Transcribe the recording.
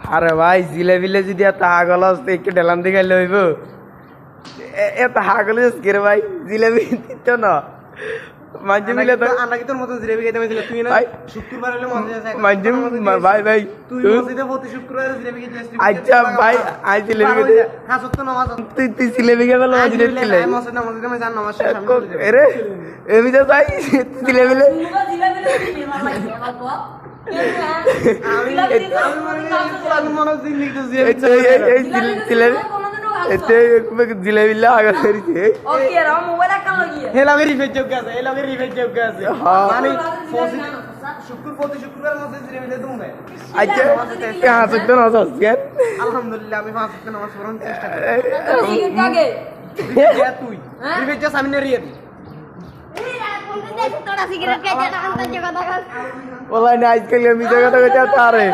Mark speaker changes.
Speaker 1: আরে ভাই জিলেবিলে যদি এত হাগল আসতে একটু ডেলান দিকে লইব এত হাগল রে ভাই জিলেবি দিত না মাঝে মিলে তো
Speaker 2: আমরা কি তোর মতো জিলেবি খেতে পাইছিল তুই না
Speaker 1: ভাই
Speaker 2: শুক্রবার হলে মজা আছে
Speaker 1: মাঝে ভাই ভাই
Speaker 2: তুই মসজিদে প্রতি শুক্রবার জিলেবি খেতে আসছিস
Speaker 1: আচ্ছা ভাই আই জিলেবি খেতে
Speaker 2: হ্যাঁ সত্য নামাজ
Speaker 1: তুই জিলেবি খেয়ে বলো মসজিদে ছিলে
Speaker 2: মসজিদে আমি জান নামাজ
Speaker 1: আরে এমি তো তাই জিলেবিলে জিলেবিলে আগে ফেরিছে
Speaker 2: আলহামদুলিল্লাহ আমি নামাজ পড়ার চেষ্টা করি তুই আমি নেরিয়ে দিই
Speaker 1: ওলাই না আজকাল আমি জায়গাটা তারে